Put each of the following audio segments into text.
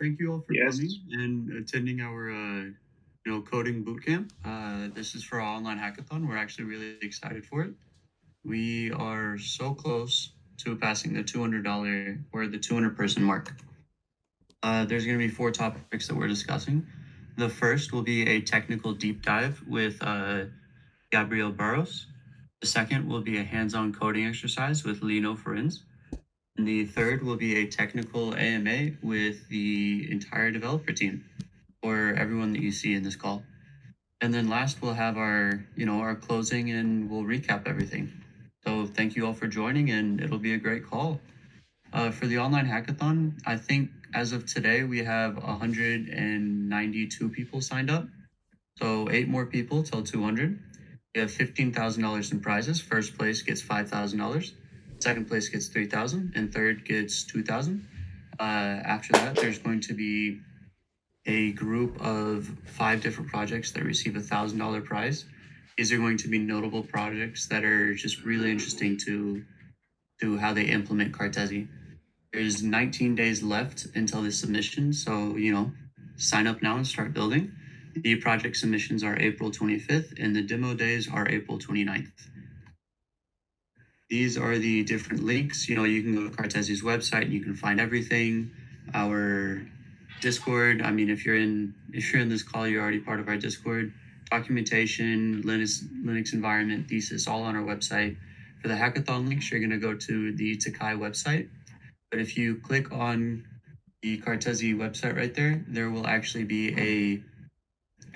thank you all for coming and attending our, coding bootcamp. This is for our online hackathon. We're actually really excited for it. We are so close to passing the $200 or the 200 person mark. There's going to be 4 topics that we're discussing. The first will be a technical deep dive with Gabriel Barros. The second will be a hands-on coding exercise with Lino Ferins. And the third will be a technical AMA with the entire developer team, or everyone that you see in this call. And then last, we'll have our closing, and we'll recap everything. So thank you all for joining, and it'll be a great call. For the online hackathon, I think as of today, we have 192 people signed up. So 8 more people till 200. We have $15,000 in prizes. First place gets $5,000. Second place gets $3,000, and third gets $2,000. After that, there's going to be a group of 5 different projects that receive a $1,000 prize. These are going to be notable projects that are just really interesting to how they implement Cartesi. There's 19 days left until the submission, so sign up now and start building. The project submissions are April 25th, and the demo days are April 29th. These are the different links. You can go to Cartesi's website and you can find everything. Our Discord. I mean, if you're in this call, you're already part of our Discord. Documentation, Linux environment, thesis, all on our website. For the hackathon links, you're going to go to the zkEVM website. But if you click on the Cartesi website right there, there will actually be a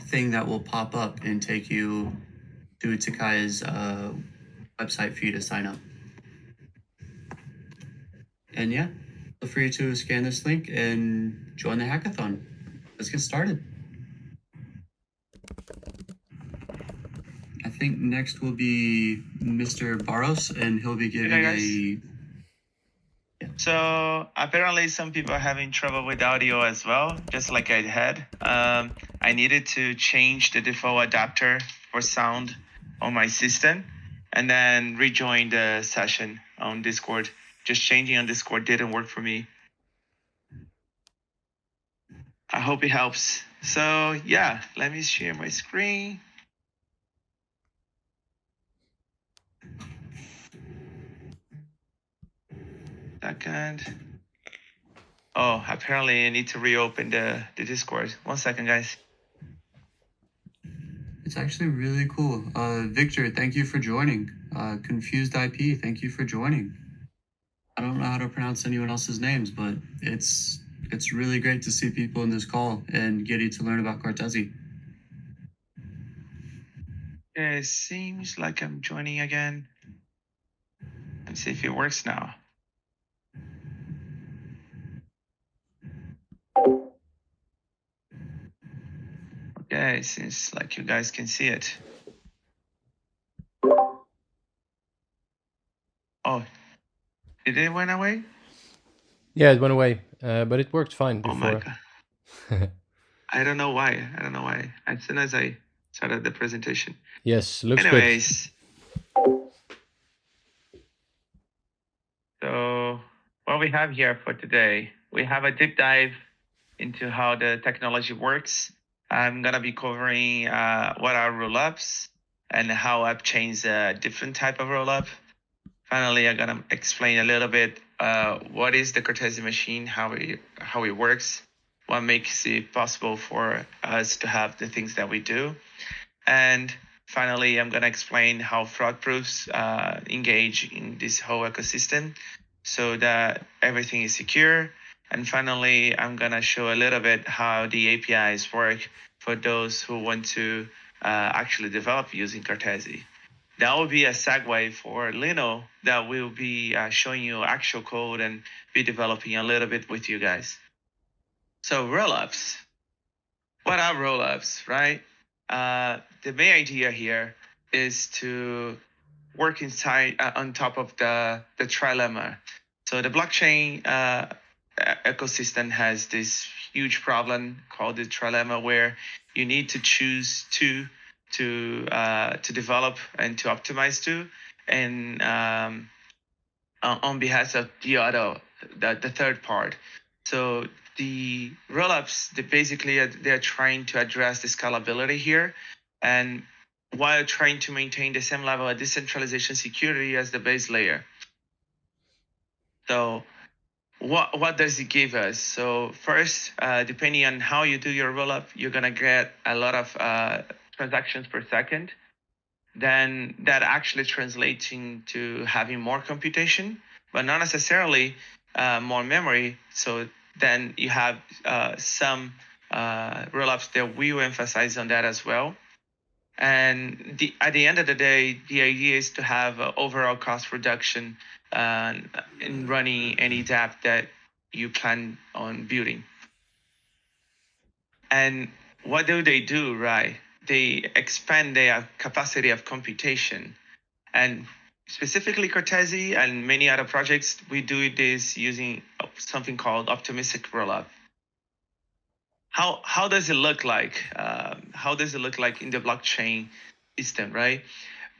thing that will pop up and take you to zkEVM's website for you to sign up. And yeah, feel free to scan this link and join the hackathon. Let's get started. I think next will be Mr. Barros, and he'll be giving So apparently some people are having trouble with audio as well, just like I had. I needed to change the default adapter for sound on my system and then rejoin the session on Discord. Just changing on Discord didn't work for me. I hope it helps. So yeah, let me share my screen. Second. Oh, apparently I need to reopen the Discord. 1 second, guys. It's actually really cool. Victor, thank you for joining. Confused IP, thank you for joining. I don't know how to pronounce anyone else's names, but it's really great to see people in this call and get you to learn about Cartesi. Yeah, it seems like I'm joining again. Let's see if it works now. Okay, it seems like you guys can see it. Oh, did it went away? Yeah, it went away, but it worked fine before. Oh my God. I don't know why. As soon as I started the presentation. Yes, looks Anyways, good. So what we have here for today, we have a deep dive into how the technology works. I'm going to be covering what are rollups and how I've changed a different type of rollup. Finally, I'm going to explain a little bit what is the Cartesi machine, how it works, what makes it possible for us to have the things that we do. And finally, I'm going to explain how fraud proofs engage in this whole ecosystem so that everything is secure. And finally, I'm going to show a little bit how the APIs work for those who want to actually develop using Cartesi. That will be a segue for Lino that will be showing you actual code and be developing a little bit with you guys. So rollups. What are rollups, right? The main idea here is to work inside on top of the trilemma. So the blockchain ecosystem has this huge problem called the trilemma, where you need to choose two to develop and to optimize to, and on behalf of the other, the third part. So the rollups, they're trying to address the scalability here, and while trying to maintain the same level of decentralization security as the base layer. So what does it give us? So first, depending on how you do your rollup, you're gonna get a lot of transactions per second. Then that actually translates into having more computation, but not necessarily more memory. So then you have some rollups that we will emphasize on that as well. And at the end of the day, the idea is to have overall cost reduction in running any DApp that you plan on building. And what do they do, right? They expand their capacity of computation. And specifically Cartesi and many other projects, we do this using something called optimistic rollup. How does it look like? How does it look like in the blockchain system, right?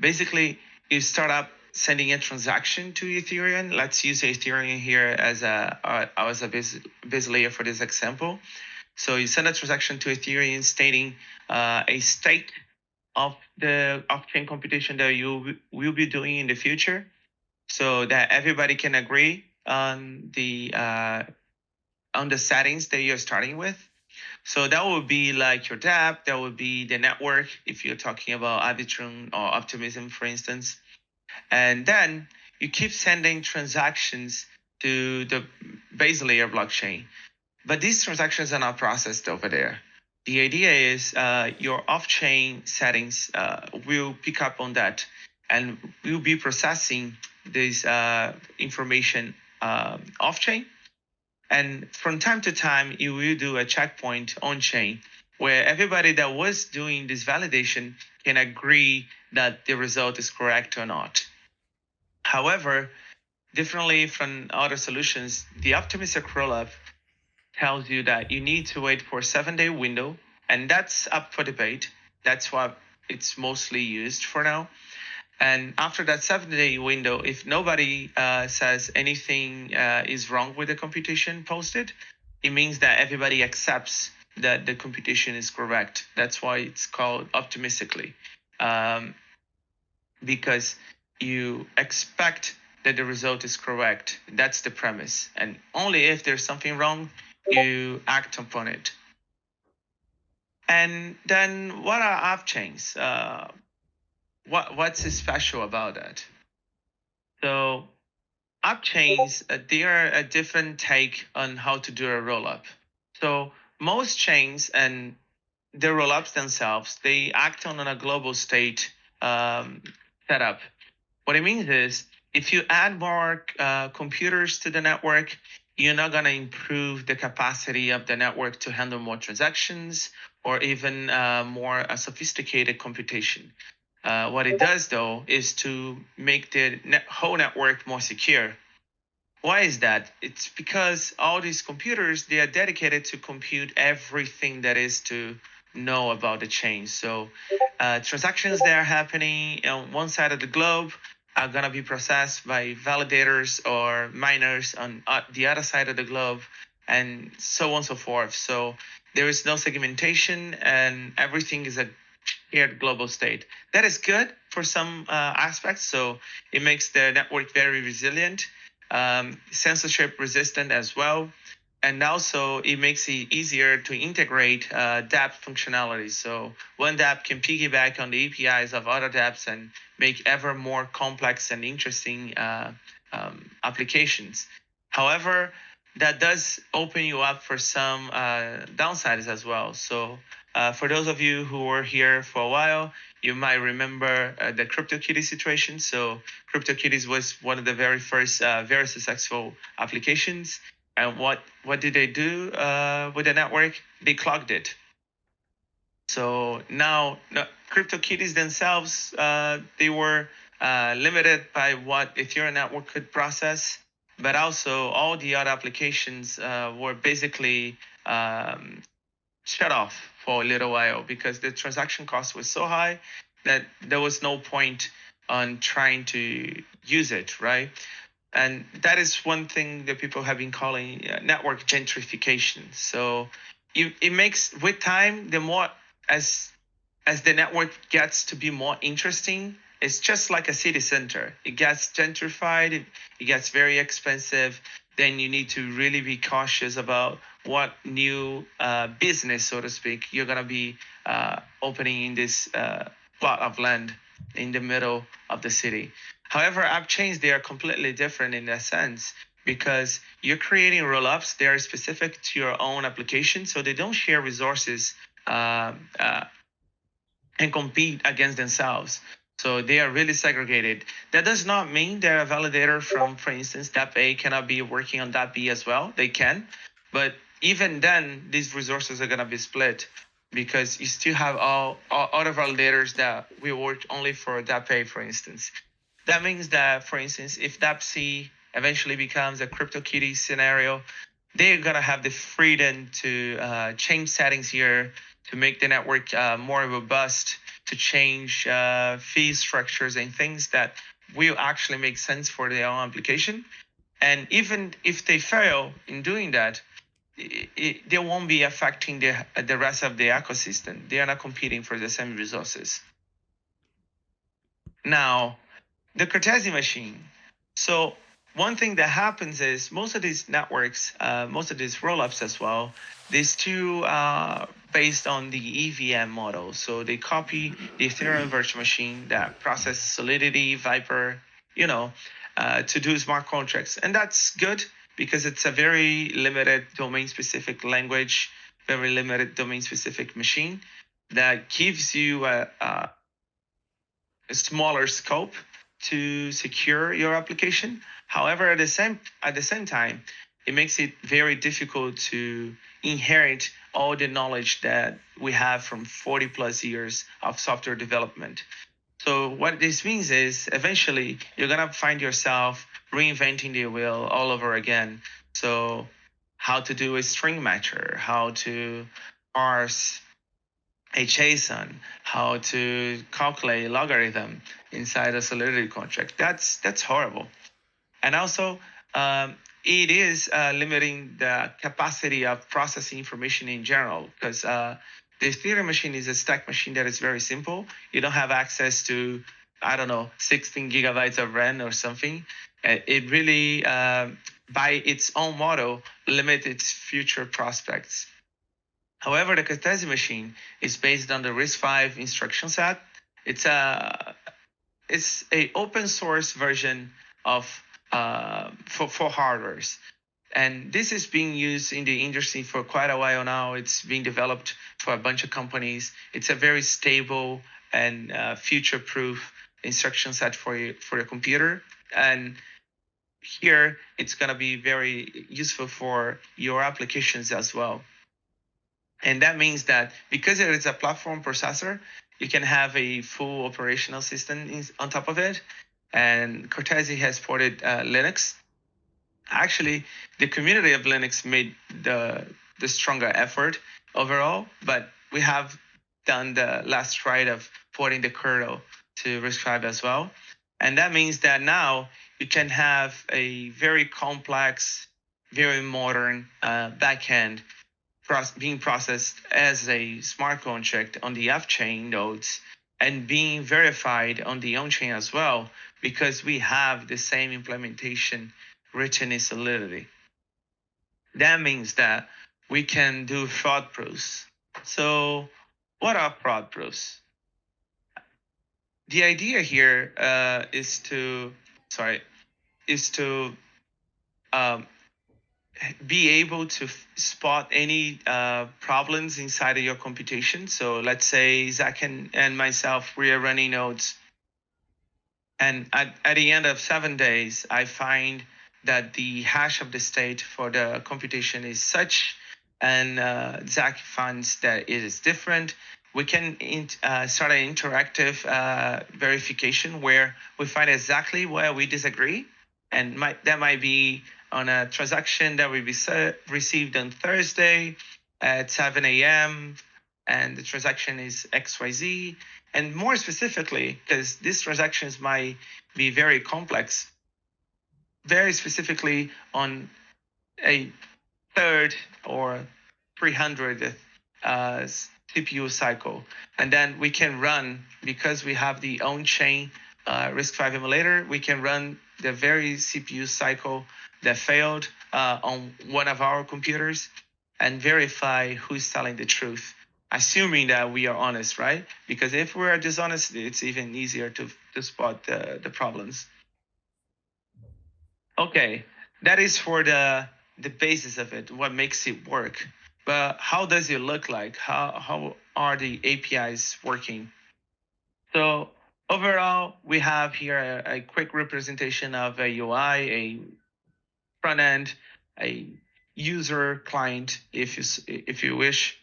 Basically, you start up sending a transaction to Ethereum. Let's use Ethereum here as a base layer for this example. So you send a transaction to Ethereum stating a state of the off-chain computation that you will be doing in the future, so that everybody can agree on the settings that you're starting with. So that would be like your DApp, that would be the network if you're talking about Arbitrum or Optimism, for instance. And then you keep sending transactions to the base layer blockchain. But these transactions are not processed over there. The idea is your off-chain settings will pick up on that and will be processing this information off-chain. And from time to time, you will do a checkpoint on-chain where everybody that was doing this validation can agree that the result is correct or not. However, differently from other solutions, the optimistic rollup tells you that you need to wait for a 7-day window, and that's up for debate. That's what it's mostly used for now. And after that 7-day window, if nobody says anything is wrong with the computation posted, it means that everybody accepts that the computation is correct. That's why it's called optimistically, because you expect that the result is correct. That's the premise. And only if there's something wrong, you act upon it. And then what are off-chains? What's special about that? So off-chains, they are a different take on how to do a rollup. So most chains and the rollups themselves, they act on a global state setup. What it means is if you add more computers to the network, you're not going to improve the capacity of the network to handle more transactions or even more sophisticated computation. What it does, though, is to make the whole network more secure. Why is that? It's because all these computers, they are dedicated to compute everything that is to know about the chain. So transactions that are happening on one side of the globe are going to be processed by validators or miners on the other side of the globe, and so on and so forth. So there is no segmentation, and everything is a shared global state. That is good for some aspects. So it makes the network very resilient, censorship resistant as well. And also it makes it easier to integrate DApp functionality. So one DApp can piggyback on the APIs of other DApps and make ever more complex and interesting applications. However, that does open you up for some downsides as well. So for those of you who were here for a while, you might remember the CryptoKitties situation. So CryptoKitties was one of the very first very successful applications. And what did they do with the network? They clogged it. So now CryptoKitties themselves, they were limited by what Ethereum network could process, but also all the other applications were basically shut off for a little while because the transaction cost was so high that there was no point on trying to use it, right? And that is one thing that people have been calling network gentrification. So it makes, with time, the more as the network gets to be more interesting, it's just like a city center. It gets gentrified, it gets very expensive. Then you need to really be cautious about what new business, so to speak, you're going to be opening in this plot of land in the middle of the city. However, app chains, they are completely different in that sense, because you're creating rollups. They are specific to your own application, so they don't share resources and compete against themselves. So they are really segregated. That does not mean that a validator from, for instance, DApp A cannot be working on DApp B as well. They can. But even then, these resources are going to be split, because you still have all other validators that will work only for DApp A, for instance. That means that, for instance, if DApp C eventually becomes a CryptoKitty scenario, they're going to have the freedom to change settings here, to make the network more robust, to change fee structures and things that will actually make sense for their own application. And even if they fail in doing that, they won't be affecting the rest of the ecosystem. They are not competing for the same resources. Now, the Cartesi machine. So one thing that happens is most of these networks, most of these rollups as well, these two based on the EVM model. So they copy the Ethereum virtual machine that processes Solidity, Viper, to do smart contracts. And that's good, because it's a very limited domain-specific language, very limited domain-specific machine that gives you a smaller scope to secure your application. However, at the same time, it makes it very difficult to inherit all the knowledge that we have from 40 plus years of software development. So what this means is eventually you're gonna find yourself reinventing the wheel all over again. So how to do a string matcher, how to parse a JSON, how to calculate logarithm inside a Solidity contract. That's horrible. And also, it is limiting the capacity of processing information in general, because the Ethereum machine is a stack machine that is very simple. You don't have access to, 16 gigabytes of RAM or something. It really, by its own model, limits its future prospects. However, the Cartesi machine is based on the RISC-V instruction set. It's a open source version of for hardwares, and this is being used in the industry for quite a while now. It's being developed for a bunch of companies. It's a very stable and future-proof instruction set for your computer, and here it's going to be very useful for your applications as well. And that means that because it is a platform processor, you can have a full operational system on top of it. And Cartesi has ported Linux. Actually, the community of Linux made the stronger effort overall, but we have done the last ride of porting the kernel to RISC-V as well. And that means that now you can have a very complex, very modern backend being processed as a smart contract on the off-chain nodes and being verified on the on-chain as well, because we have the same implementation written in Solidity. That means that we can do fraud proofs. So what are fraud proofs? The idea here is to be able to spot any problems inside of your computation. So let's say Zach and myself, we are running nodes. And at the end of 7 days, I find that the hash of the state for the computation is such, and Zach finds that it is different. We can start an interactive verification where we find exactly where we disagree. And that might be on a transaction that will be received on Thursday at 7 a.m. and the transaction is XYZ. And more specifically, because these transactions might be very complex, very specifically on a third or 300th CPU cycle. And then we can run, because we have the on-chain RISC-V emulator, we can run the very CPU cycle that failed on one of our computers and verify who's telling the truth, assuming that we are honest, right? Because if we're dishonest, it's even easier to spot the problems. Okay, that is for the basis of it, what makes it work. But how does it look like? How are the APIs working? So overall, we have here a quick representation of a UI, a front end, a user client, if you wish.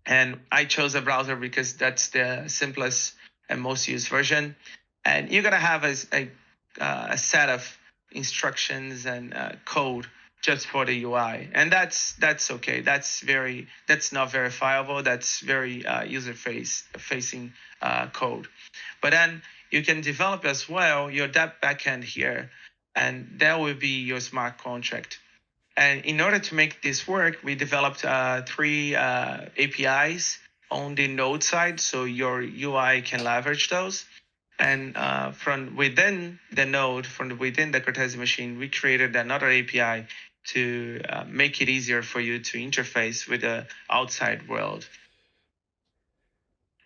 And I chose a browser because that's the simplest and most used version. And you're gonna have a set of instructions and code just for the UI, and that's okay. That's not verifiable. That's very user facing code. But then you can develop as well your DApp backend here, and that will be your smart contract. And in order to make this work, we developed 3 APIs on the node side, so your UI can leverage those. And from within the node, from within the Cartesi machine, we created another API to make it easier for you to interface with the outside world.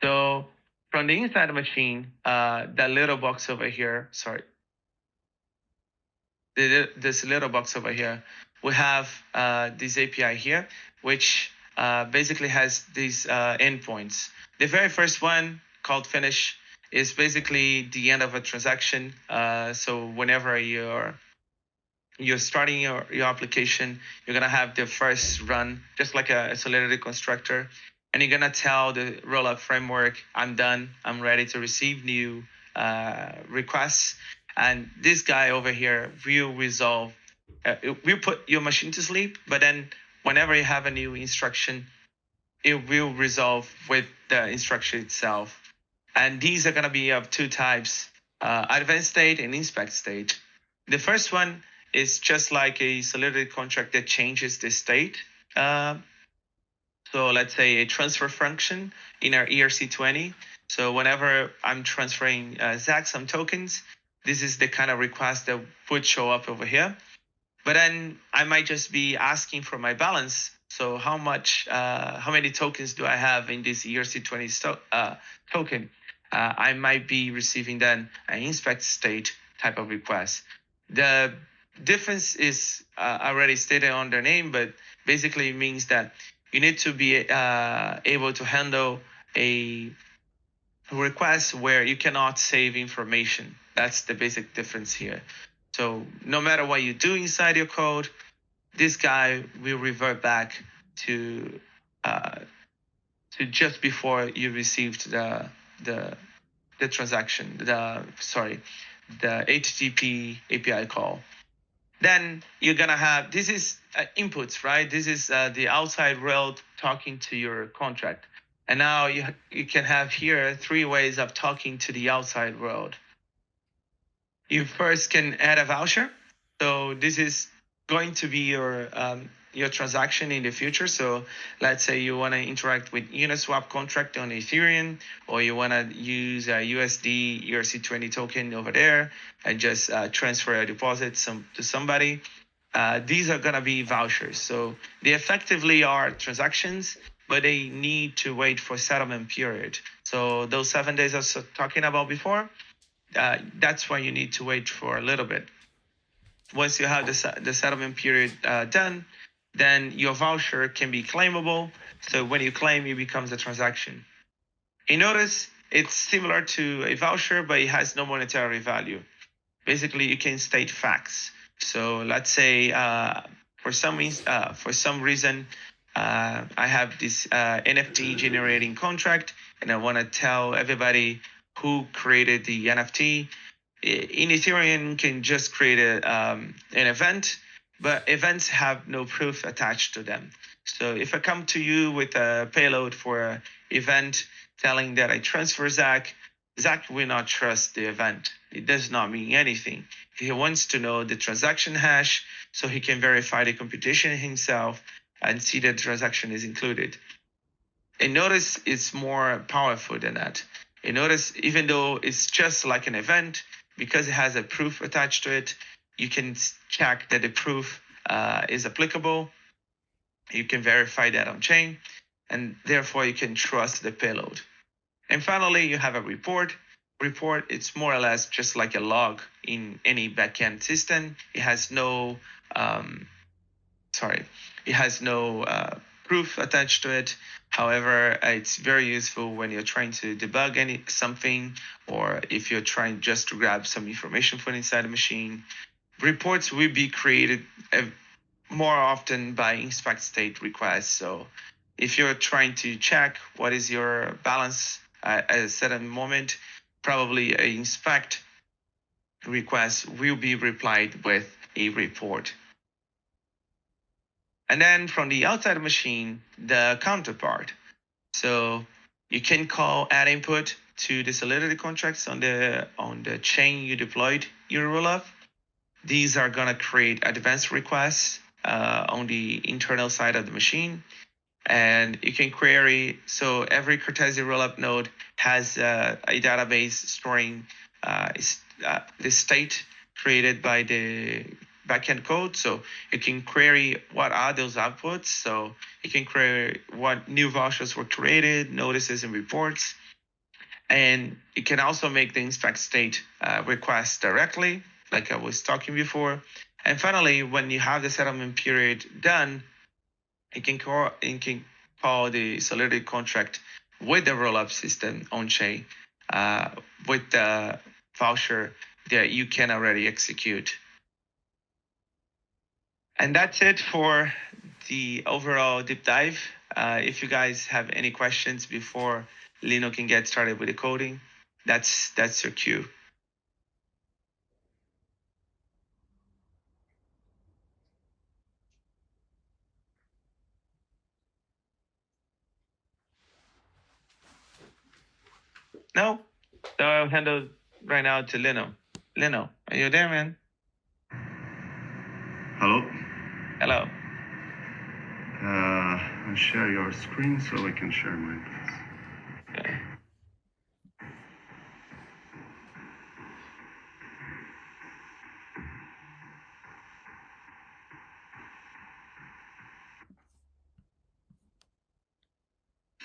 So from the inside the machine, that little box over here, sorry, this little box over here, we have this API here, which basically has these endpoints. The very first one, called finish, is basically the end of a transaction. So whenever you're starting your application, you're gonna have the first run, just like a Solidity constructor, and you're gonna tell the rollup framework, I'm done, I'm ready to receive new requests. And this guy over here will resolve, will put your machine to sleep, but then whenever you have a new instruction, it will resolve with the instruction itself. And these are gonna be of 2 types, advanced state and inspect state. The first one is just like a Solidity contract that changes the state. So let's say a transfer function in our ERC20. So whenever I'm transferring Zach some tokens, this is the kind of request that would show up over here. But then I might just be asking for my balance. So how many tokens do I have in this ERC20 token? I might be receiving then an inspect state type of request. The difference is already stated on their name, but basically it means that you need to be able to handle a request where you cannot save information. That's the basic difference here. So no matter what you do inside your code, this guy will revert back to just before you received the transaction, the HTTP API call. Then you're gonna have, this is inputs, right? This is the outside world talking to your contract. And now you can have here 3 ways of talking to the outside world. You first can add a voucher. So this is going to be your transaction in the future. So let's say you want to interact with Uniswap contract on Ethereum, or you want to use a USD ERC20 token over there and just transfer a deposit to somebody. These are going to be vouchers. So they effectively are transactions, but they need to wait for settlement period. So those 7 days I was talking about before, that's why you need to wait for a little bit. Once you have the settlement period done, then your voucher can be claimable. So when you claim, it becomes a transaction. You notice it's similar to a voucher, but it has no monetary value. Basically, you can state facts. So let's say for some reason, I have this NFT generating contract, and I want to tell everybody who created the NFT. In Ethereum, you can just create an event, but events have no proof attached to them. So if I come to you with a payload for an event telling that I transfer Zach will not trust the event. it does not mean anything. He wants to know the transaction hash so he can verify the computation himself and see that the transaction is included. And notice it's more powerful than that. And notice, even though it's just like an event, because it has a proof attached to it, you can check that the proof is applicable. You can verify that on chain, and therefore you can trust the payload. And finally, you have a report. Report, it's more or less just like a log in any backend system. It has no, proof attached to it. However, it's very useful when you're trying to debug something, or if you're trying just to grab some information from inside the machine. Reports will be created more often by inspect state requests. So if you're trying to check what is your balance at a certain moment, probably an inspect request will be replied with a report. And then from the outside machine, the counterpart. So you can call add input to the Solidity contracts on the chain you deployed your rollup. These are gonna create advanced requests on the internal side of the machine, and you can query. So every Cartesi rollup node has a database storing the state created by the backend code. So you can query what are those outputs. So you can query what new vouchers were created, notices, and reports. And you can also make the inspect state request directly, like I was talking before. And finally, when you have the settlement period done, you can call the Solidity contract with the rollup system on chain with the voucher that you can already execute. And that's it for the overall deep dive. If you guys have any questions before Lino can get started with the coding, that's your cue. No? So I'll hand it right now to Lino. Lino, are you there, man? Hello. Hello. Share your screen so I can share mine, please. Okay.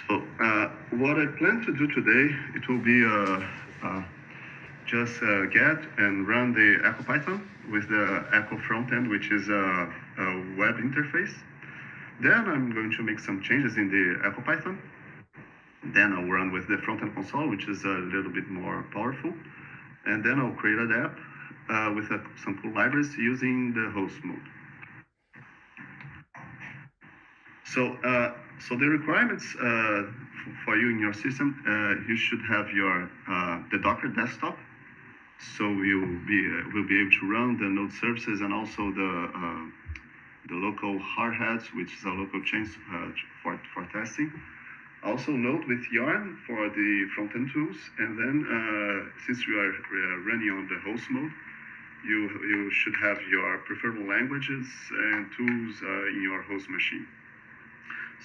So what I plan to do today, it will be just get and run the Echo Python with the Echo frontend, which is a web interface. Then I'm going to make some changes in the Echo Python. Then I'll run with the frontend console, which is a little bit more powerful. And then I'll create an app with some cool libraries using the host mode. So the requirements for you in your system, you should have your the Docker desktop. So you'll be able to run the node services and also the local hardhats, which is a local chain for testing. Also Node with Yarn for the front-end tools, and then since we are running on the host mode, you should have your preferable languages and tools in your host machine.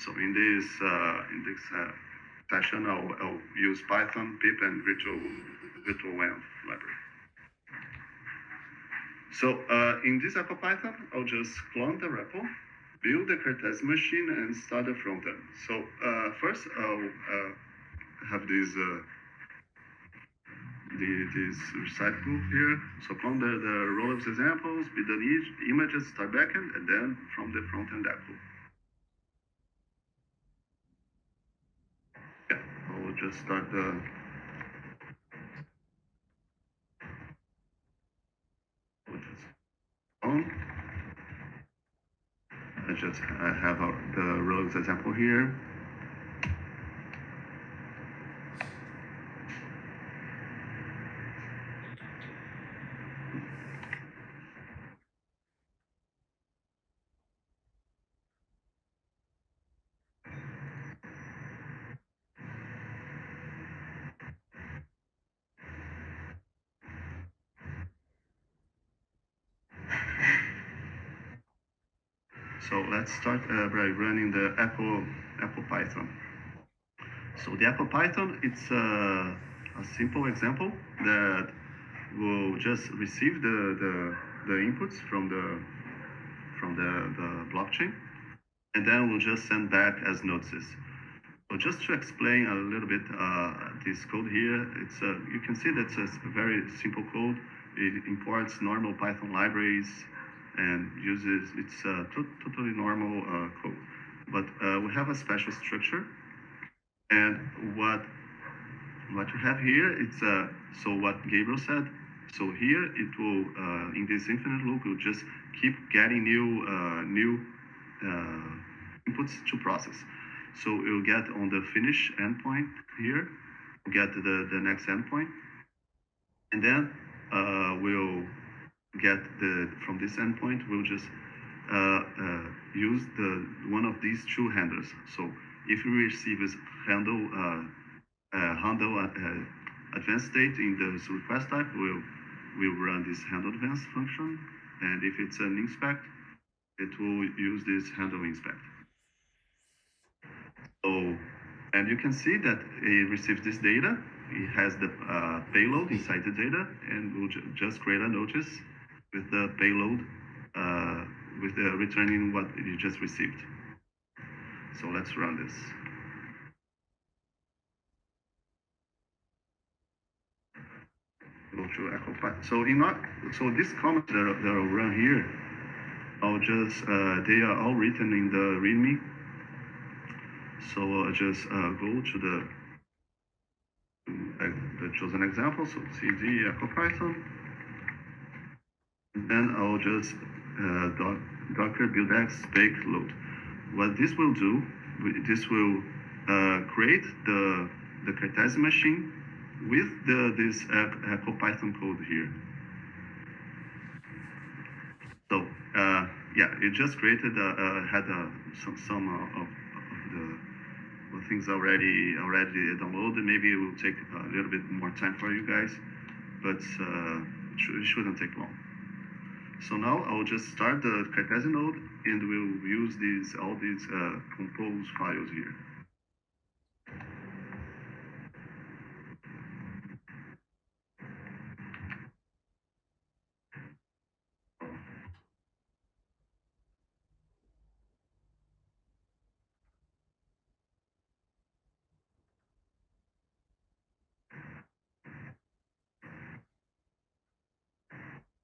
So in this session, I'll use Python, pip, and virtual-env library. So in this Echo Python, I'll just clone the repo, build the Cartesi machine, and start the frontend. So first, I'll have this recycle here. So clone the rollups examples, build the images, start backend, and then from the frontend Echo. Yeah, I'll just start the. On. I have the rollups example here. So let's start by running the Apple Python. So the Apple Python, it's a simple example that will just receive the inputs from the blockchain, and then we'll just send back as notices. So just to explain a little bit this code here, it's you can see that's a very simple code. It imports normal Python libraries and uses, it's totally normal code. But we have a special structure, and what you have here, it's so what Gabriel said. So here it will in this infinite loop, will just keep getting new inputs to process. So you'll get on the finish endpoint here, get the next endpoint, and then we'll get from this endpoint, we'll just use one of these two handlers. So if we receive is handle advanced state in this request type, we'll run this handle advanced function, and if it's an inspect, it will use this handle inspect. So, and you can see that it receives this data. It has the payload inside the data, and we'll just create a notice with the payload, with the returning what you just received. So let's run this. Go to Echo Python. So this comment that I'll run here, I'll just they are all written in the README. So I'll just go to the chosen example. So cd Echo Python. And then I'll just docker buildx bake load. What this will do, this will create the Cartesi machine with this Echo Python code here. So yeah, it just created had some of the things already downloaded. Maybe it will take a little bit more time for you guys, but it shouldn't take long. So now I'll just start the Cartesi node, and we'll use all these compose files here.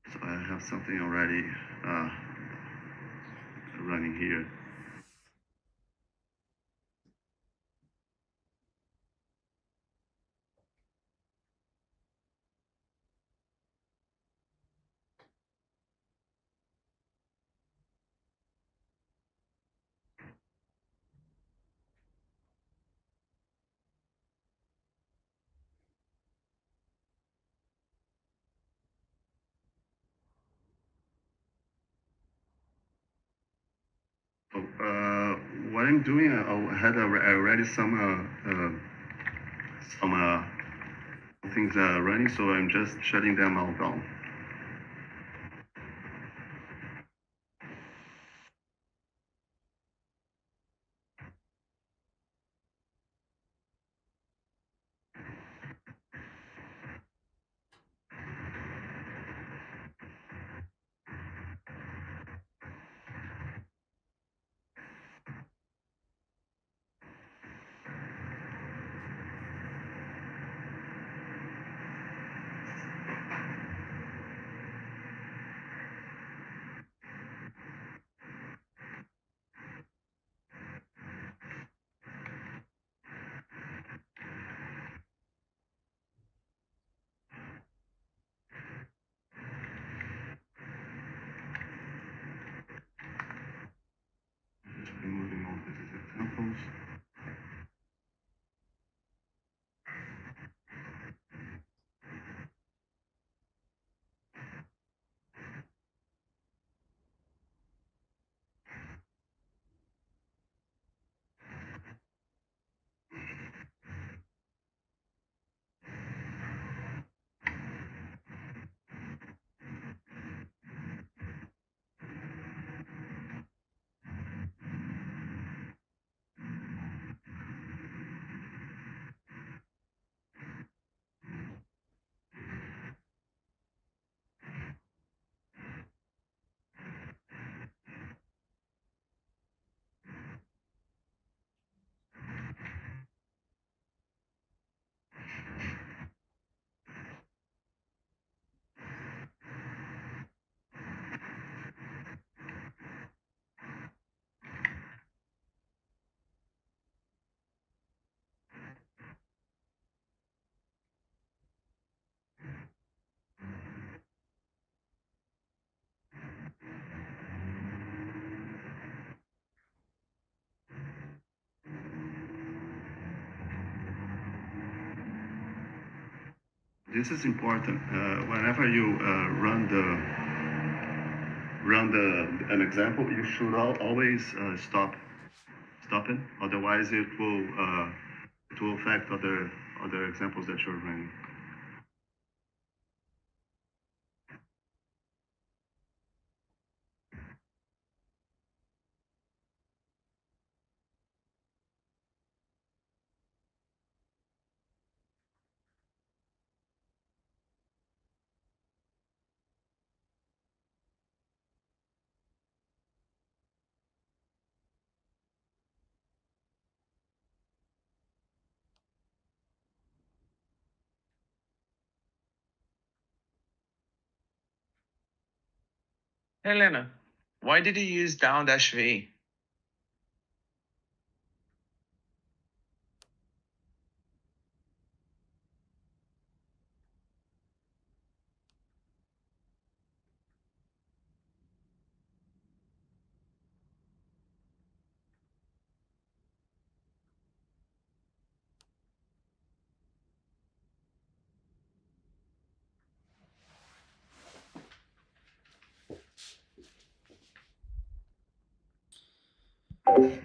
So I have something already running here. So what I'm doing, I had already some things running, so I'm just shutting them all down. this is important. Whenever you run an example, you should always stop it. Otherwise, it will affect other examples that you're running. Helena, why did you use down-v?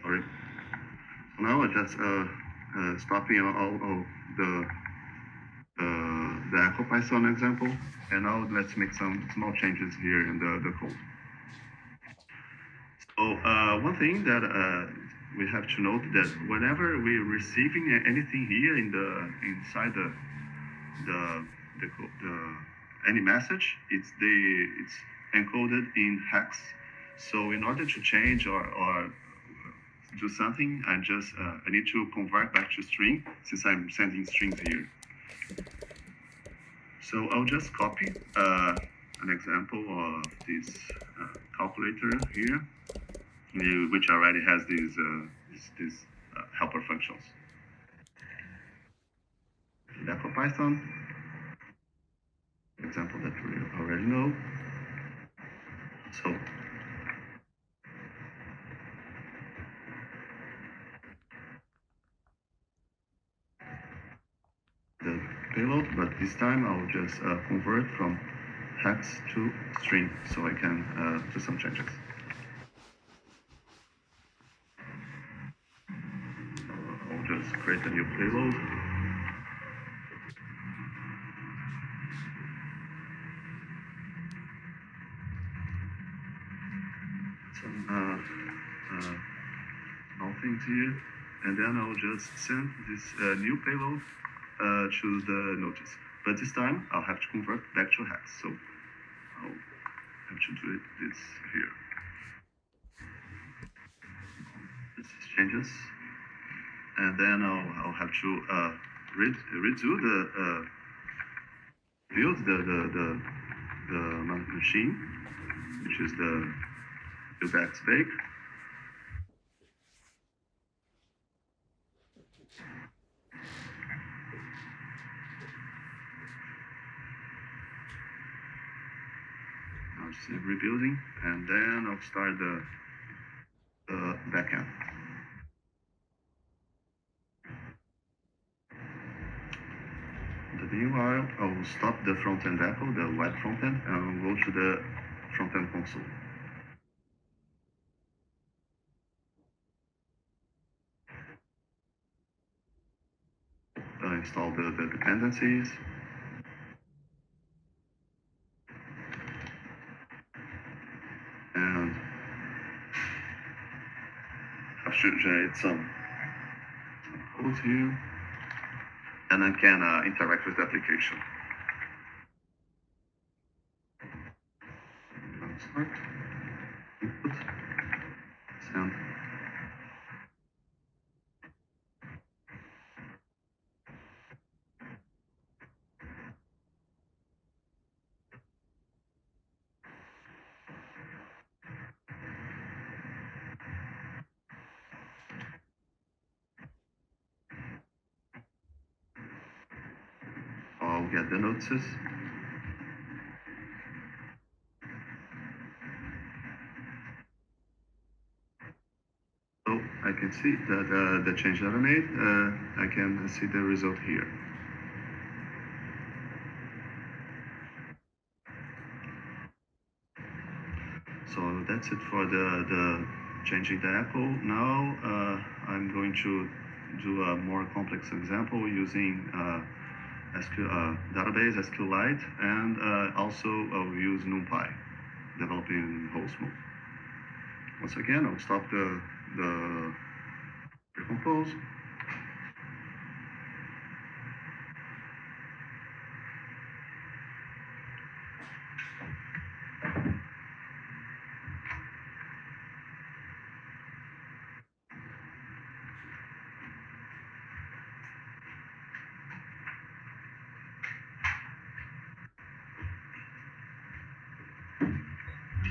Sorry. Now I just stopping all the Echo Python example, and now let's make some small changes here in the code. So one thing that we have to note that whenever we're receiving anything here inside any message, it's encoded in hex. So in order to change or do something, I need to convert back to string since I'm sending strings here. So I'll just copy an example of this calculator here, which already has these helper functions. Python example that we already know. So the payload, but this time I'll just convert from hex to string so I can do some changes. I'll just create a new payload. Some small things here, and then I'll just send this new payload to the notice. But this time I'll have to convert back to hex, so I'll have to do this here. This is changes, and then I'll have to redo build the machine, which is the DApps bake. I'll see rebuilding, and then I'll start the backend. In the meanwhile, I'll stop the front-end echo, the web front-end, and go to the front-end console. Install the dependencies. And I should generate some code here. And I can interact with the application. Start, input, send. I'll get the notices. So I can see that the change that I made, I can see the result here. So that's it for the changing the apple. Now I'm going to do a more complex example using database SQLite, and also I'll use NumPy, developing host mode. Once again, I'll stop the recompose.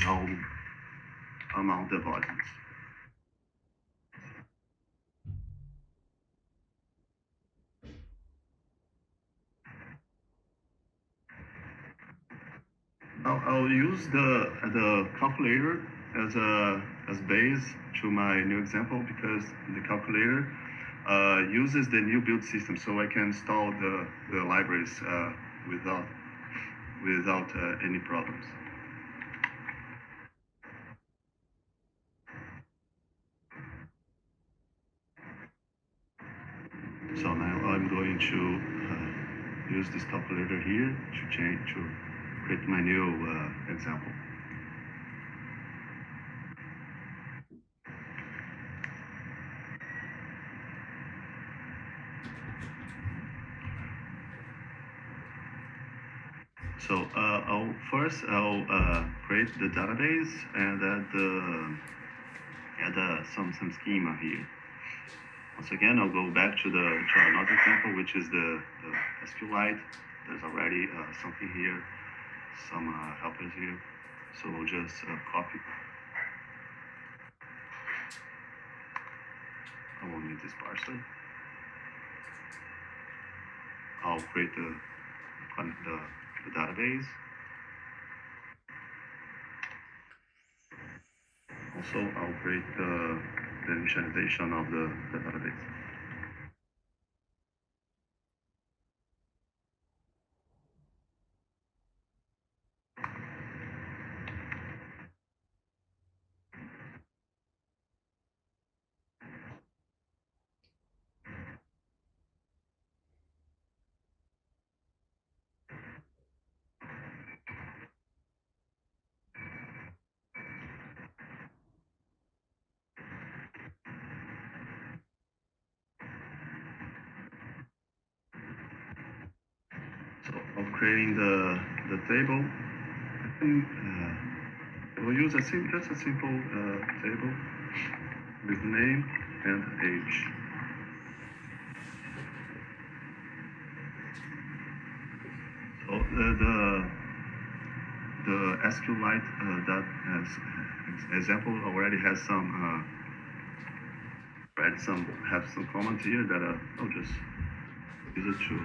Now amount the volumes. I'll use the calculator as base to my new example, because the calculator uses the new build system, so I can install the libraries without any problems. So now I'm going to use this calculator here to create my new example. So I'll create the database and add some schema here. Once again, I'll go back to another example, which is the SQLite. There's already something here, some helpers here. So we'll just copy. I won't need this parser. I'll create the database. Also, I'll create the initialization of the database. So I'm creating the table. We'll use just a simple table with name and age. So the SQLite that has example already has some have some comments here that I'll just use it to.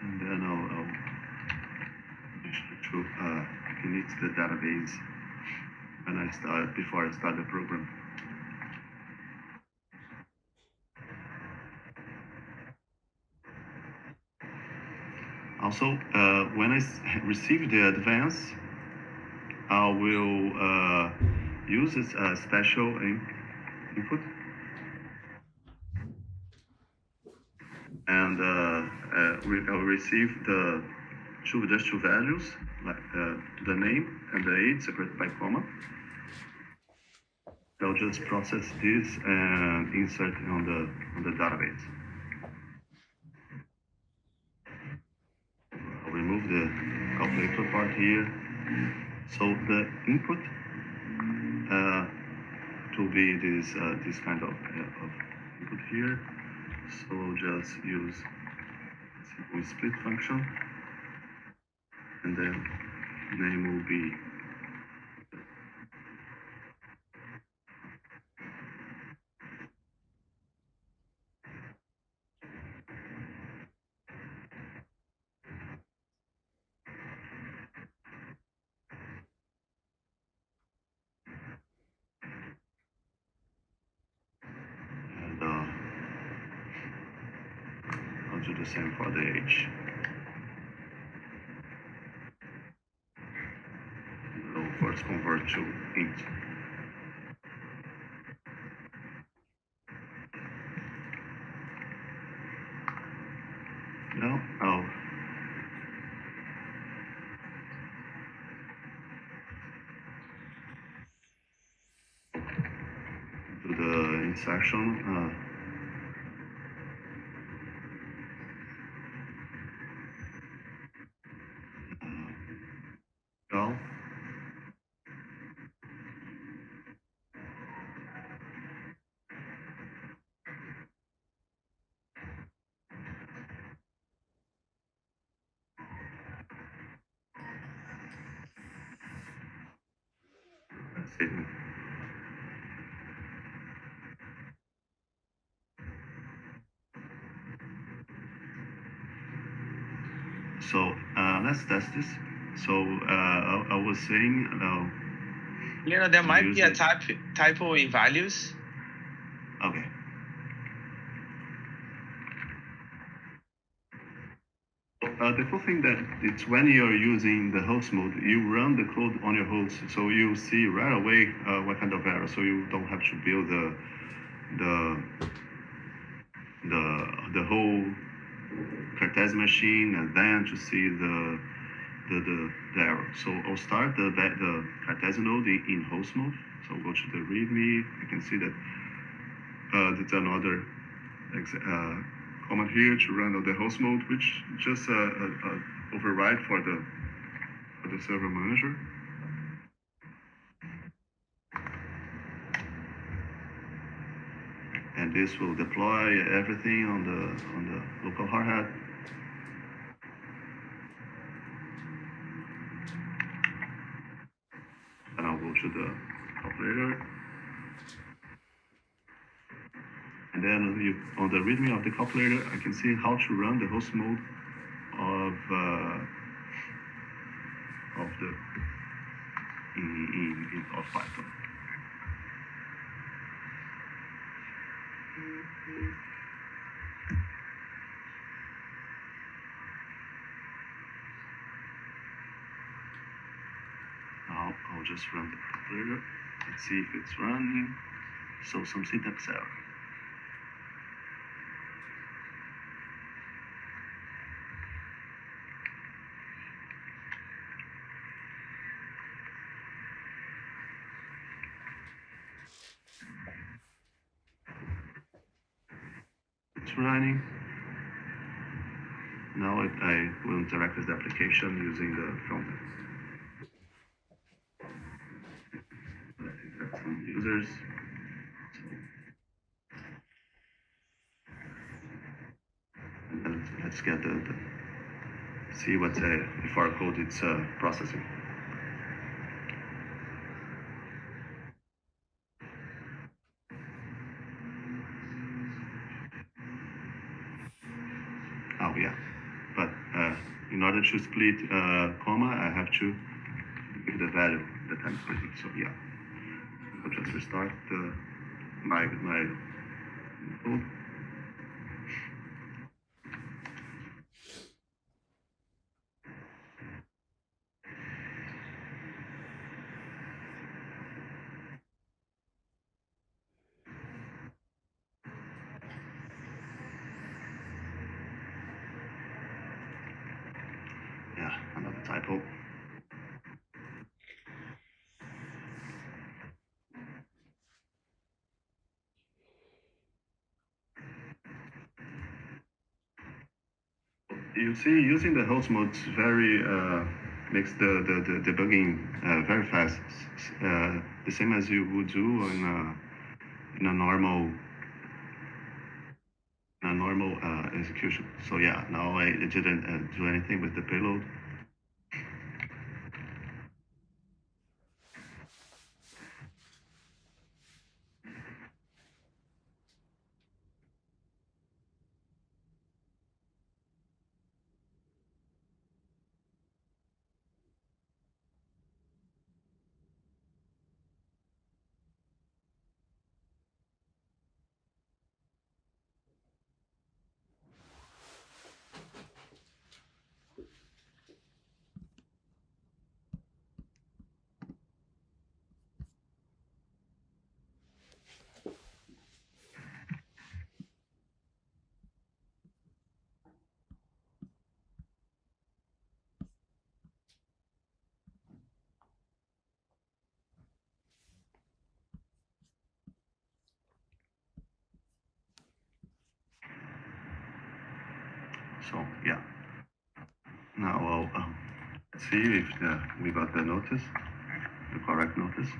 And then I'll init the database when before I start the program. Also, when I receive the advance, I will use this special input, and I'll receive the two values, like the name and the age separated by comma. I'll just process this and insert it on the database. I'll remove the calculator part here. So the input to be this kind of input here. So just use simple split function, and then name will be the same for the age. So first convert to int. Now I'll do the intersection. Well, let's see. So let's test this. So I was saying, there might be a use typo in values. okay. The cool thing that it's when you're using the host mode, you run the code on your host, so you see right away what kind of error. So you don't have to build the whole Cartesi machine and then to see the error. So I'll start the Cartesi node in host mode. So go to the README. You can see that there's another command here to run on the host mode, which just override for the server manager. And this will deploy everything on the local hard hat. And I'll go to the calculator. And then on the README of the calculator, I can see how to run the host mode of Python. Now I'll just run the calculator. Let's see if it's running. So some syntax error. It's running. Now I will interact with the application using the frontend. Let's some users. And then let's get see what if our code is processing. Oh yeah, but in order to split comma, I have to give the value that I'm splitting. So yeah, I'll just restart my code. Yeah, another typo. You see, using the host mode very makes the debugging very fast. The same as you would do in a normal execution. So yeah, now I didn't do anything with the payload. So yeah. Now I'll see if we got the notice, the correct notice.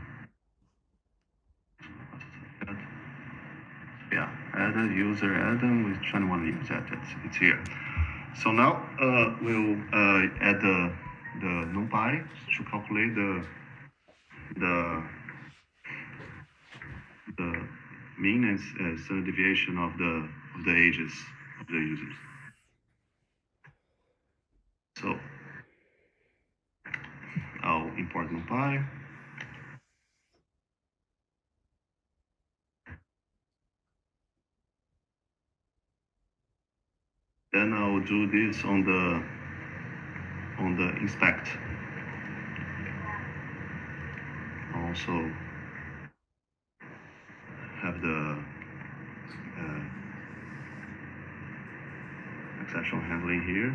Yeah, add a user add-on with 21 users. It's here. So now we'll add the NumPy to calculate the mean and standard deviation of the ages of the users. So I'll import NumPy. Then I'll do this on the inspect. Also have the exception handling here.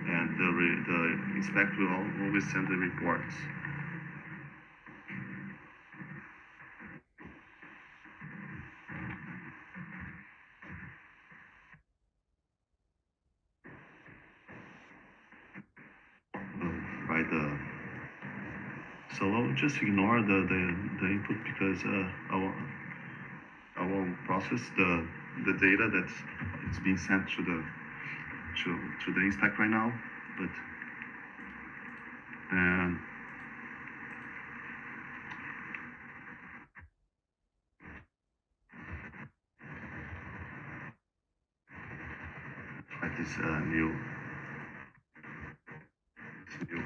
And the inspect will always send the reports. Right. So I'll just ignore the input because I won't process the data it's being sent to the inspect right now, but and like this new statement.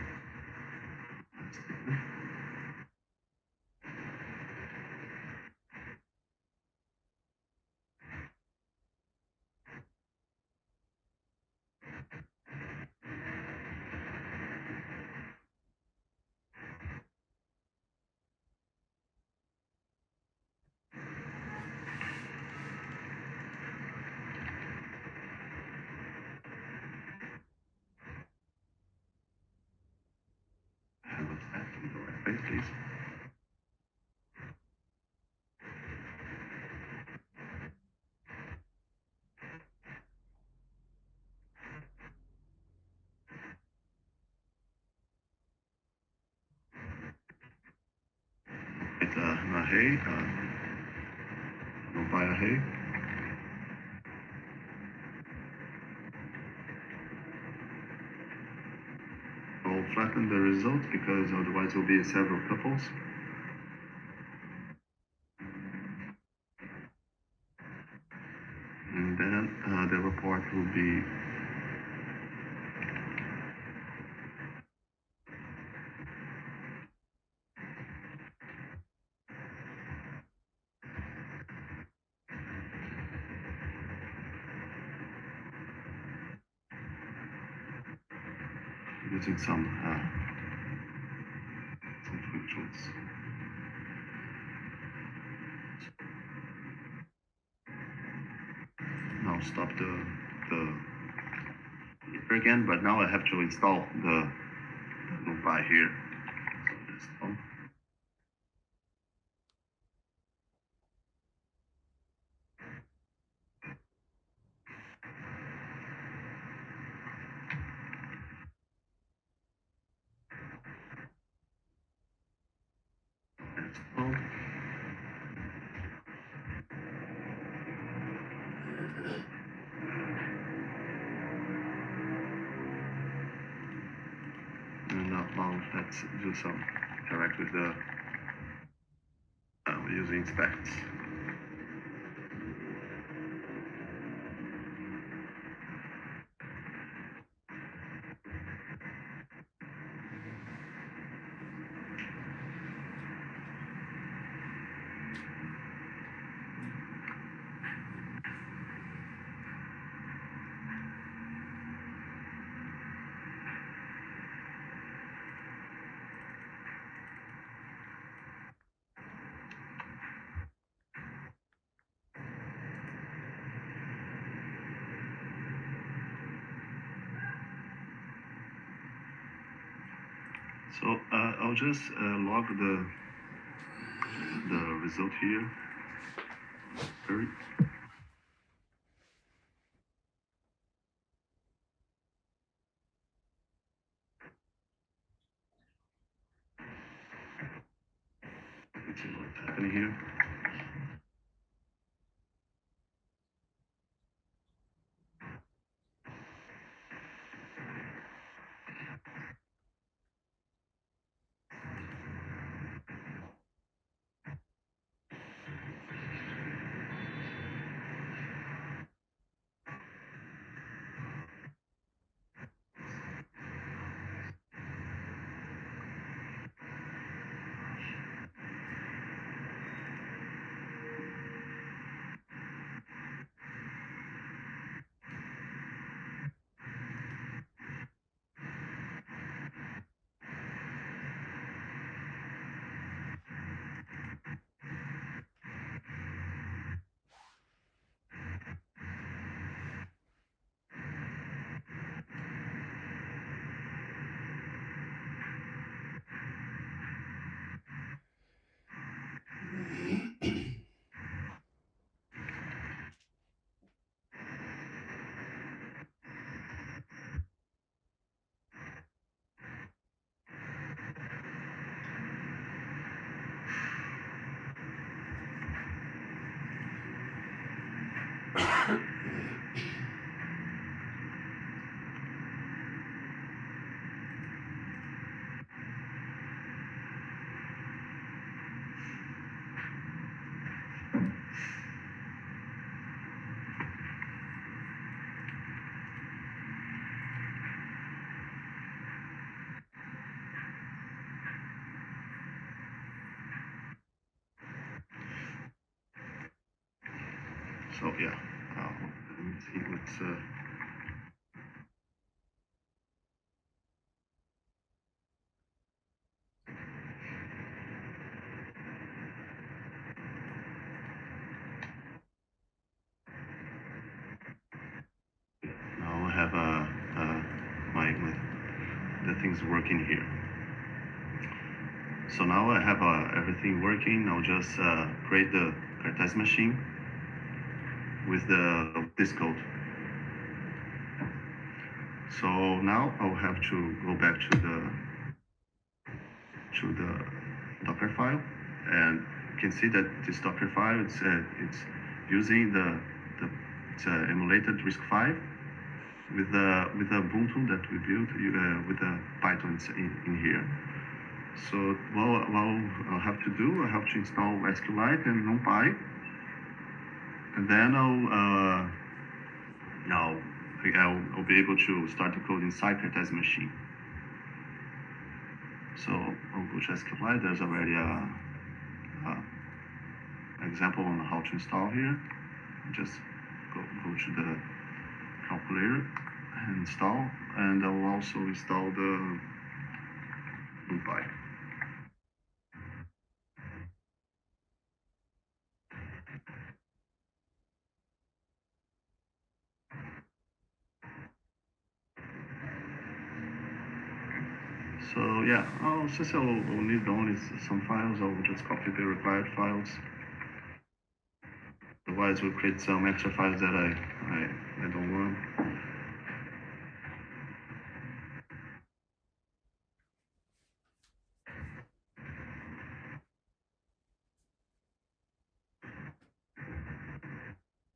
And let's add to the right place, please. It's an array, by array. I'll flatten the result because otherwise there will be several tuples. And then the report will be using some functions. Now stop the again, but now I have to install the NumPy here. So install. Install. And now let's do some interact with the using inspects. So I'll just log the result here. Very. Let's see what's happening here. So yeah, let me see what's. Now I have my the things working here. So now I have everything working. I'll just create the Cartesi machine with this code. So now I'll have to go back to the Docker file, and you can see that this Docker file it's using it's emulated RISC-V with the Ubuntu that we built with the Python in here. So what I'll have to do, I have to install SQLite and NumPy, and then I'll be able to start the code inside Cartesi machine. So I'll go to SQLite. There's already an example on how to install here. Just go to the calculator and install, and I'll also install the NumPy. So yeah, since I'll need only some files, I'll just copy the required files. Otherwise, we'll create some extra files that I don't want.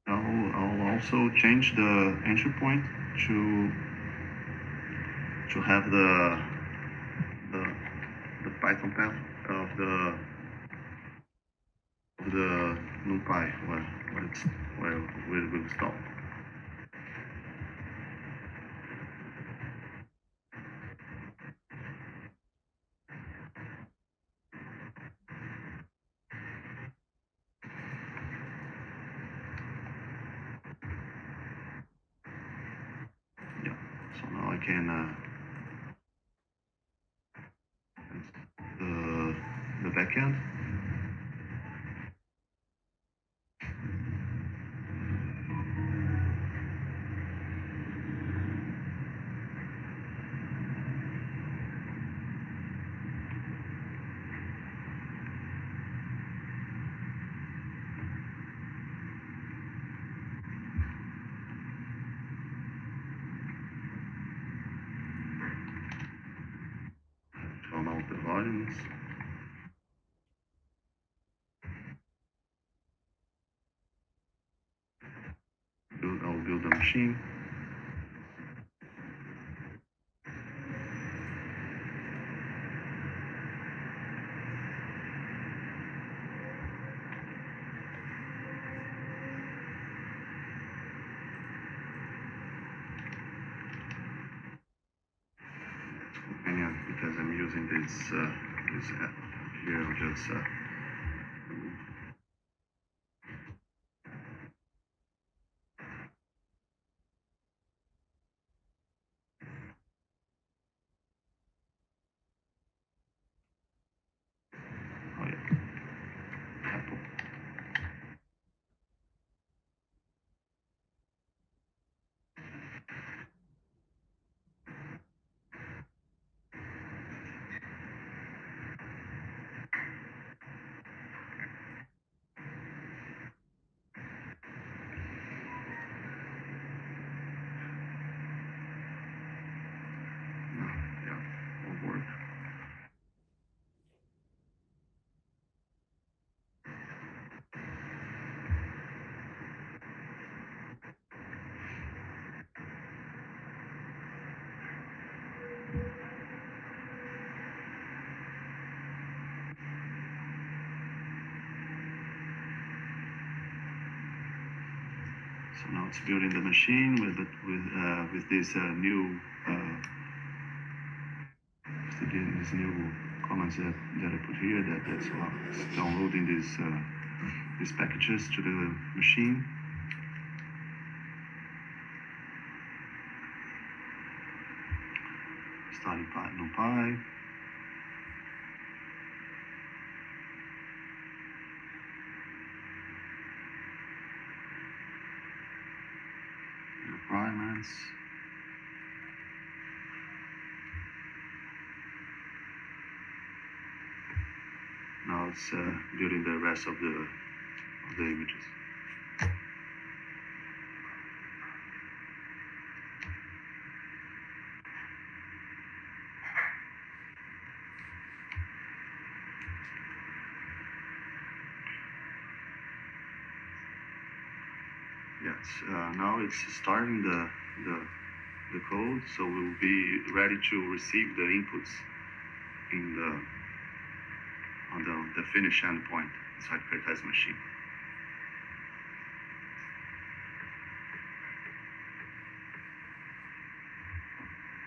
I'll also change the entry point to have the Python path of the NumPy where we'll install. Yeah. So now I can the backend. audience. I'll build a machine. And because I'm using this app here, I'll just oh yeah, Apple. Yeah, will work. So now it's building the machine with this new these new comments that I put here. That's how it's downloading these packages to the machine. Starting NumPy. Requirements. Now it's building the rest of the images. Yes, now it's starting the code, so we'll be ready to receive the inputs in on the finish endpoint inside Cartesi machine.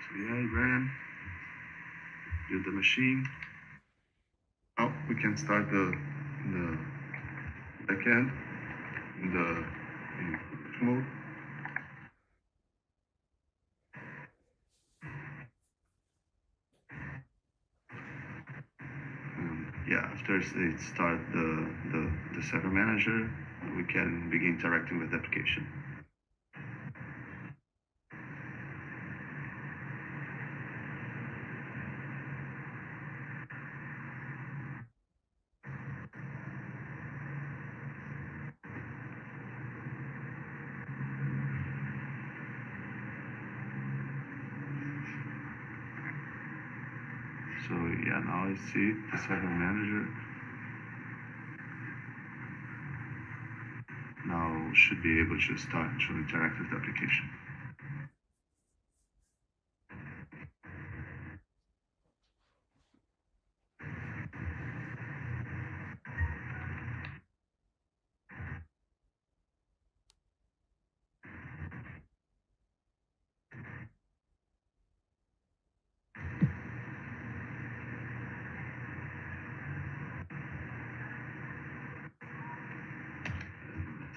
So yeah, it ran, build the machine. Now we can start the backend in mode. Yeah, after it start the server manager, we can begin interacting with the application. So yeah, now I see the server manager. Now should be able to start to interact with the application.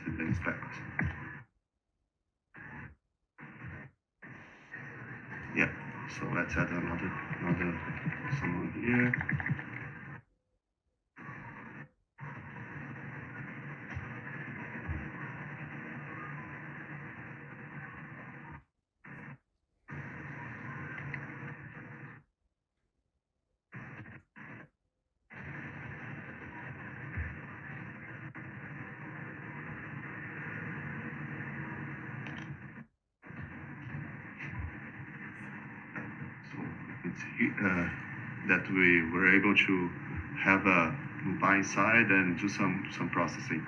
Let's inspect. Yeah, so let's add another someone here. So it's here. that we were able to have a buying side and do some processing.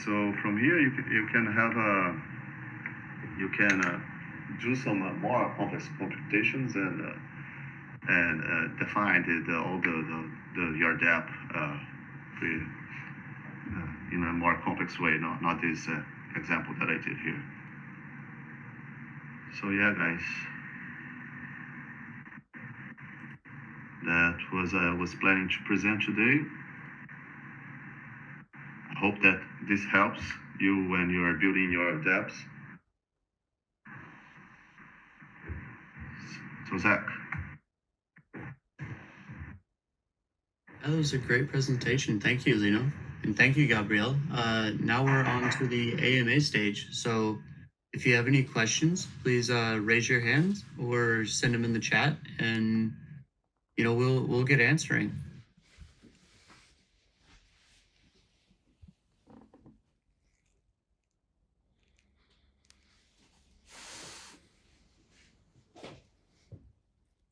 So from here you can have do some more complex computations and define all your DApp in a more complex way, not this example that I did here. So yeah, guys, that was I was planning to present today. I hope that this helps you when you are building your DApps. So Zach. That was a great presentation. Thank you, Lino. And thank you, Gabriel. Now we're on to the AMA stage. So if you have any questions, please raise your hand or send them in the chat, and we'll get answering.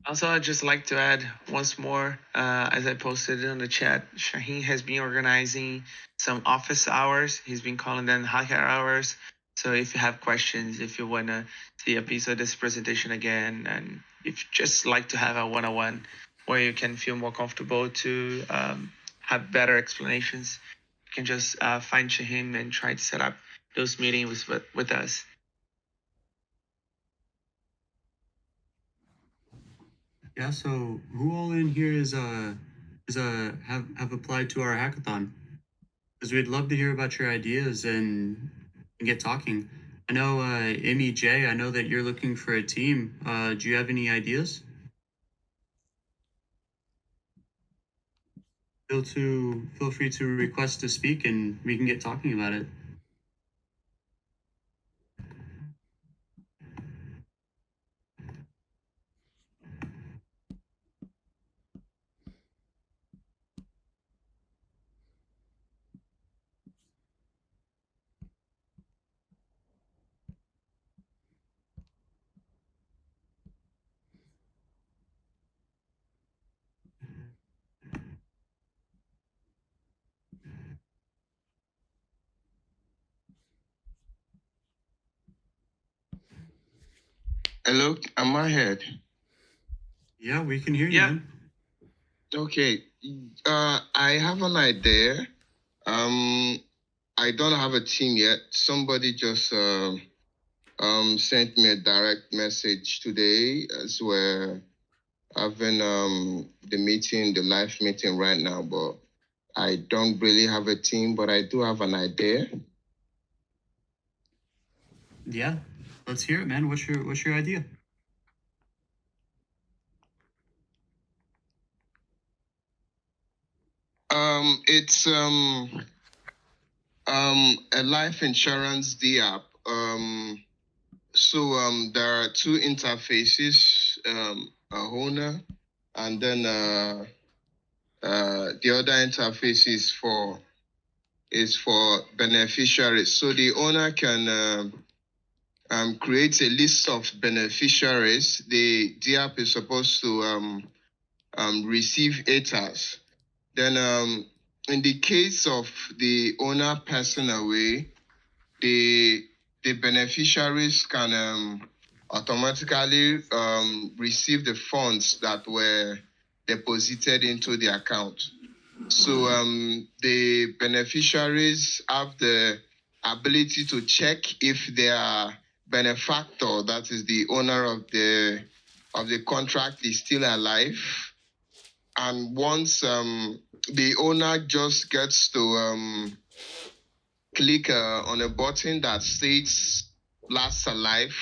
Also, I'd just like to add once more, as I posted on the chat, Shaheen has been organizing some office hours. He's been calling them hacker hours. So if you have questions, if you want to see a piece of this presentation again, and if you just like to have a one-on-one where you can feel more comfortable to have better explanations, you can just find Shaheen and try to set up those meetings with us. Yeah, so who all in here have applied to our hackathon? Because we'd love to hear about your ideas and get talking. I know Amy J, I know that you're looking for a team. Do you have any ideas? Feel free to request to speak and we can get talking about it. Hello, am I heard? Yeah, we can hear you, Yeah. man. Okay. I have an idea. I don't have a team yet. Somebody just sent me a direct message today as we're having the live meeting right now, but I don't really have a team, but I do have an idea. Yeah, let's hear it, man. What's your idea? It's a life insurance DApp. So there are two interfaces, a owner, and then the other interface is for beneficiaries. So the owner can create a list of beneficiaries. The DApp is supposed to receive ATAs. Then in the case of the owner passing away, the beneficiaries can automatically receive the funds that were deposited into the account. So the beneficiaries have the ability to check if their benefactor, that is the owner of the contract, is still alive. And once the owner just gets to click on a button that states last alive,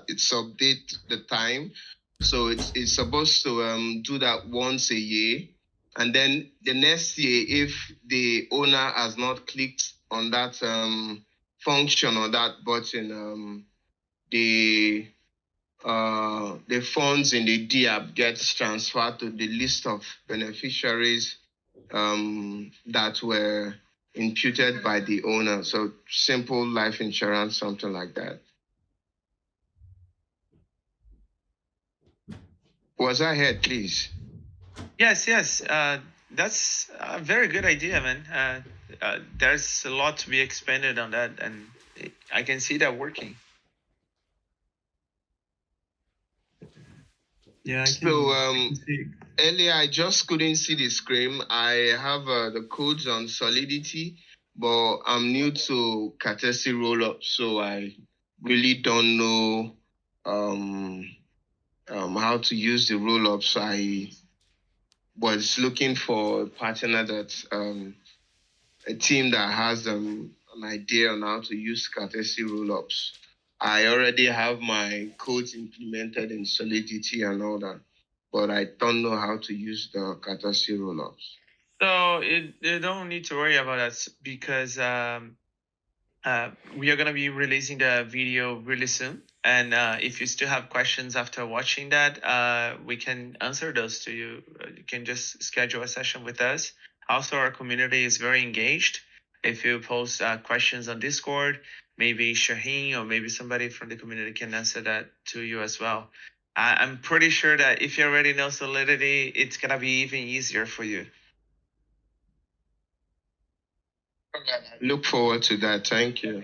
it's update the time. So it's supposed to do that once a year. And then the next year, if the owner has not clicked on that function or that button, the funds in the DApp gets transferred to the list of beneficiaries that were imputed by the owner. So simple life insurance, something like that. Was I heard, please? Yes, yes. That's a very good idea, man. There's a lot to be expanded on that, and I can see that working. Yeah, I can. So I can see. earlier I just couldn't see the screen. I have the codes on Solidity, but I'm new to Cartesi Rollups, so I really don't know how to use the rollups. I was looking for a partner that a team that has an idea on how to use Cartesi rollups. I already have my codes implemented in Solidity and all that, but I don't know how to use the Cartesi rollups. So you don't need to worry about that because we are going to be releasing the video really soon. And if you still have questions after watching that, we can answer those to you. You can just schedule a session with us. Also, our community is very engaged. If you post questions on Discord, maybe Shaheen or maybe somebody from the community can answer that to you as well. I'm pretty sure that if you already know Solidity, it's going to be even easier for you. Look forward to that. Thank you.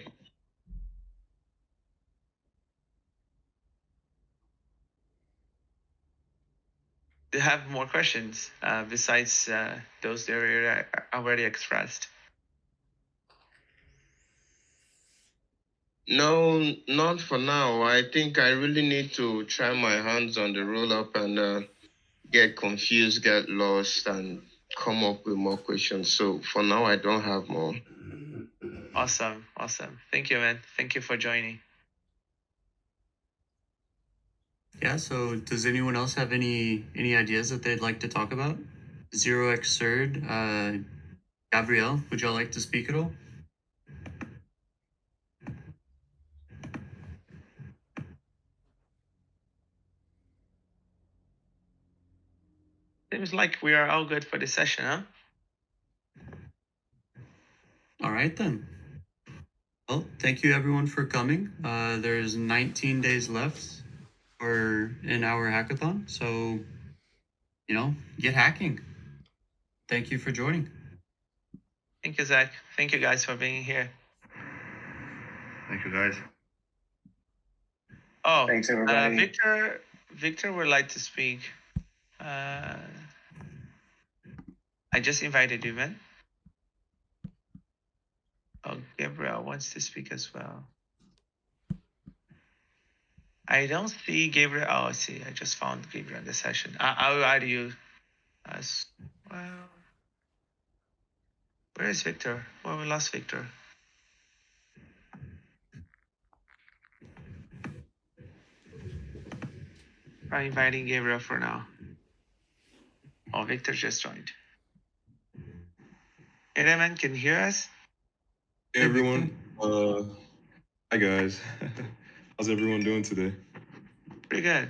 Do you have more questions besides those that are already expressed? No, not for now. I think I really need to try my hands on the roll up and get confused, get lost, and come up with more questions. So for now, I don't have more. Awesome. Thank you, man. Thank you for joining. Yeah. So, does anyone else have any ideas that they'd like to talk about? 0x Surd, Gabrielle, would y'all like to speak at all? Seems like we are all good for this session, huh? All right then. Well, thank you everyone for coming. There's 19 days left in our hackathon, so get hacking. Thank you for joining. Thank you, Zach. Thank you guys for being here. Thank you, guys. Oh, Thanks, everybody. Victor would like to speak. I just invited you, man. Oh, Gabriel wants to speak as well. I don't see Gabriel. Oh, I see. I just found Gabriel in the session. I'll add you as well. Where is Victor? Well, we lost Victor. I'm inviting Gabriel for now. Oh, Victor just joined. Hey, there, man, can you hear us? Hey everyone. Hi guys. How's everyone doing today? Pretty good.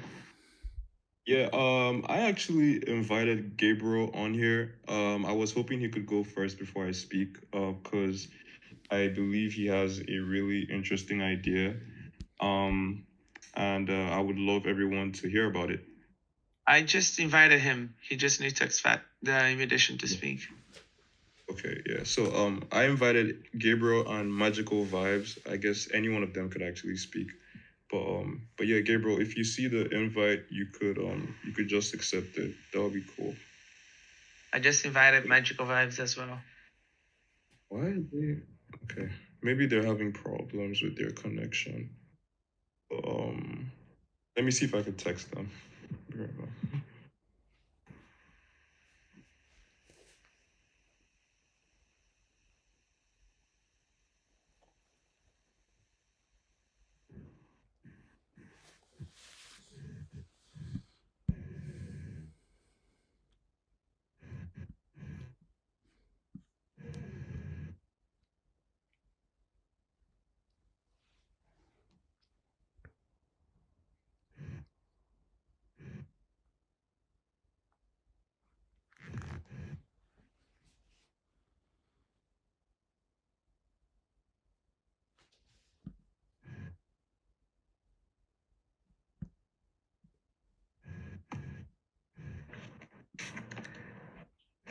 Yeah, I actually invited Gabriel on here. I was hoping he could go first before I speak, because I believe he has a really interesting idea. And I would love everyone to hear about it. I just invited him. He just needs to accept the invitation to speak. Okay, yeah. So I invited Gabriel and Magical Vibes. I guess any one of them could actually speak. But yeah, Gabriel, if you see the invite, you could just accept it. That would be cool. I just invited Magical Vibes as well. Why are they okay? Maybe they're having problems with their connection. Let me see if I could text them. Be right back.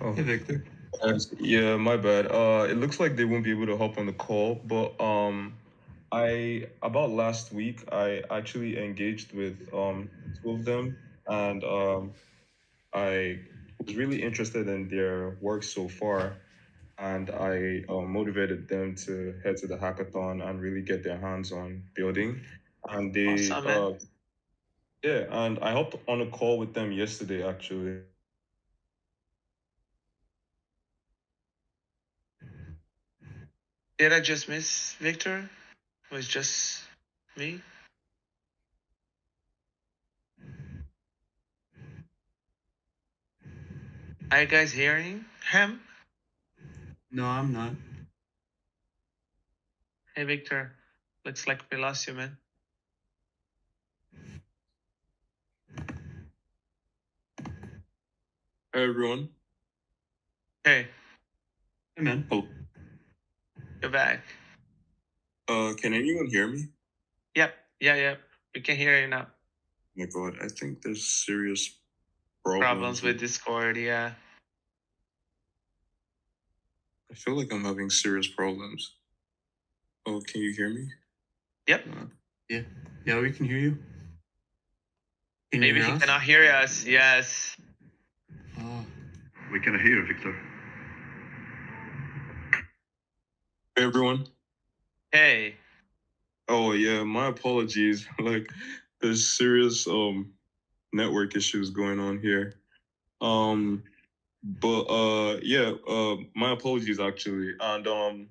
Oh. Hey, Victor. Yeah, my bad. It looks like they won't be able to hop on the call, but about last week I actually engaged with two of them, and I was really interested in their work so far, and I motivated them to head to the hackathon and really get their hands on building. And they Awesome, man. yeah, and I hopped on a call with them yesterday actually. Did I just miss Victor? Was just me? Are you guys hearing him? No, I'm not. Hey, Victor. Looks like we lost you, man. Hey everyone. Hey, Hey, man. Oh, you're back. can anyone hear me? Yep. Yeah. We can hear you now. Oh my God, I think there's serious Problems with Discord, yeah. I feel like I'm having serious problems. Oh, can you hear me? Yep. Yeah, we can hear you. Can Maybe you hear he us? cannot hear us. Yes. Oh, We can hear you, Victor. Hey everyone. Hey. Oh yeah, my apologies. Like there's serious network issues going on here. But yeah, my apologies actually. And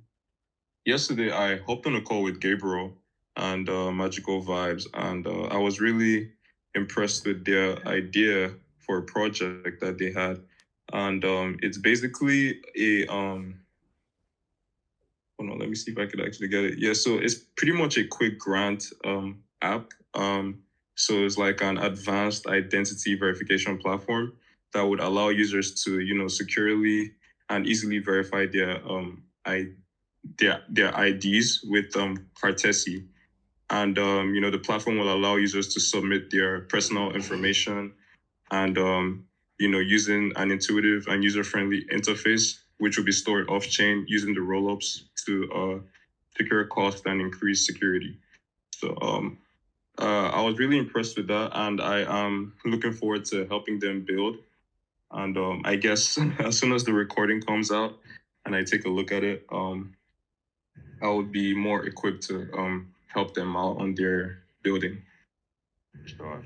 yesterday I hopped on a call with Gabriel and Magical Vibes, and I was really impressed with their idea for a project that they had. And it's basically a hold on, let me see if I could actually get it. Yeah, so it's pretty much a quick grant app. So it's like an advanced identity verification platform that would allow users to, securely and easily verify their IDs with Cartesi. And the platform will allow users to submit their personal information and using an intuitive and user-friendly interface, which will be stored off-chain using the rollups to secure cost and increase security. So I was really impressed with that, and I am looking forward to helping them build. And I guess as soon as the recording comes out and I take a look at it, I would be more equipped to help them out on their building. Sure.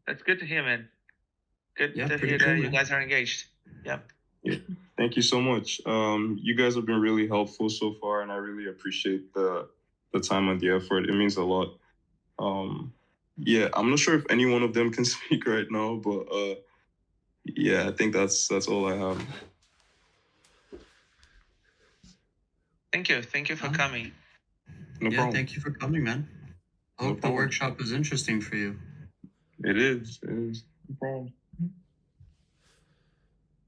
That's good to hear, man. Good Yeah, to pretty hear cool, that you man. guys are engaged. Yep. Yeah, thank you so much. You guys have been really helpful so far, and I really appreciate the time and the effort. It means a lot. Yeah, I'm not sure if any one of them can speak right now, but yeah, I think that's all I have. Thank you for coming. No problem. Thank you for coming, man. I No hope the problem. workshop is interesting for you. It is. No problem.